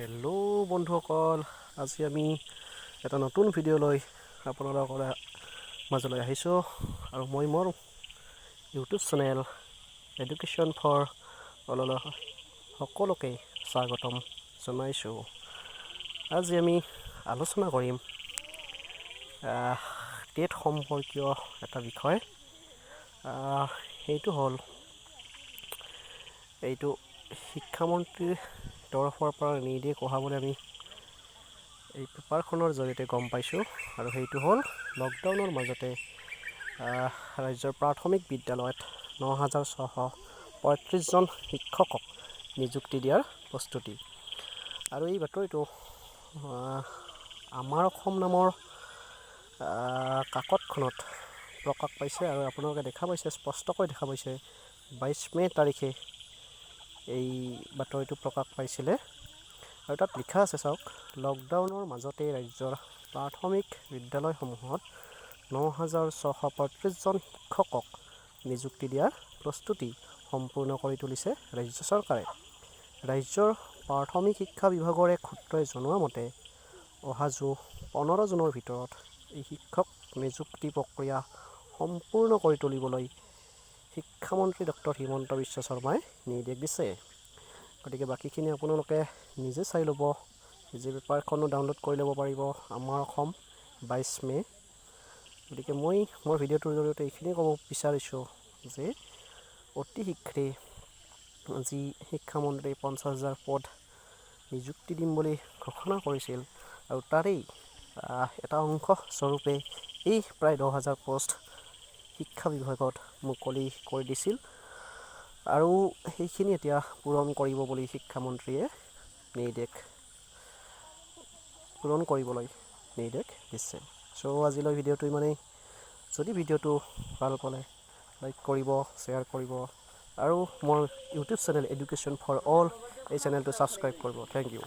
Hello' বন্ধুসকল, আজি আমি এটা নতুন ভিডিঅ' লৈ আপোনালোকৰ মাজলৈ আহিছোঁ আৰু মই মোৰ ইউটিউব চেনেল এডুকেশ্যন ফৰ অললৈ সকলোকে স্বাগতম জনাইছোঁ। আজি আমি আলোচনা কৰিম টেট সম্পৰ্কীয় এটা বিষয়। সেইটো হ'ল এইটো শিক্ষামন্ত্ৰীৰ তৰফৰ পৰা নিৰ্দেশ অহা বুলি আমি এই পেপাৰখনৰ জৰিয়তে গম পাইছোঁ, আৰু সেইটো হ'ল লকডাউনৰ মাজতে ৰাজ্যৰ প্ৰাথমিক বিদ্যালয়ত ৯,৬35জন শিক্ষকক নিযুক্তি দিয়াৰ প্ৰস্তুতি। আৰু এই বাতৰিটো আমাৰ অসম নামৰ কাকতখনত প্ৰকাশ পাইছে, আৰু আপোনালোকে দেখা পাইছে, স্পষ্টকৈ দেখা পাইছে 22 মে' তাৰিখে এই বাতৰিটো প্ৰকাশ পাইছিলে। আৰু তাত লিখা আছে, চাওক, লকডাউনৰ মাজতে ৰাজ্যৰ প্ৰাথমিক বিদ্যালয়সমূহত ৯,৬35জন শিক্ষকক নিযুক্তি দিয়াৰ প্ৰস্তুতি সম্পূৰ্ণ কৰি তুলিছে ৰাজ্য চৰকাৰে। ৰাজ্যৰ প্ৰাথমিক শিক্ষা বিভাগৰ এক সূত্ৰই জনোৱা মতে অহা 15 জুনৰ ভিতৰত এই শিক্ষক নিযুক্তি প্ৰক্ৰিয়া সম্পূৰ্ণ কৰি তুলিবলৈ শিক্ষামন্ত্ৰী ডক্টৰ হিমন্ত বিশ্ব শৰ্মাই নিৰ্দেশ দিছে। গতিকে বাকীখিনি আপোনালোকে নিজে চাই ল'ব, নিজে পেপাৰখনো ডাউনলোড কৰি ল'ব পাৰিব। আমাৰ অসম 22 মে'। গতিকে মই মোৰ ভিডিঅ'টোৰ জৰিয়তে এইখিনি ক'ব বিচাৰিছোঁ যে অতি শীঘ্ৰে যি শিক্ষামন্ত্ৰী 50,000 পদ নিযুক্তি দিম বুলি ঘোষণা কৰিছিল, আৰু তাৰেই এটা অংশ স্বৰূপে এই প্ৰায় 10,000 পষ্ট শিক্ষা বিভাগত মুকলি কৰি দিছিল, আৰু সেইখিনি এতিয়া পূৰণ কৰিব বুলি শিক্ষামন্ত্ৰীয়ে পূৰণ কৰিবলৈ নিৰ্দেশ দিছে। চ' আজিলৈ ভিডিঅ'টো ইমানেই। যদি ভিডিঅ'টো ভাল পালে লাইক কৰিব, শ্বেয়াৰ কৰিব, আৰু মোৰ YouTube channel education for all এই চেনেলটো ছাবস্ক্ৰাইব কৰিব। Thank U.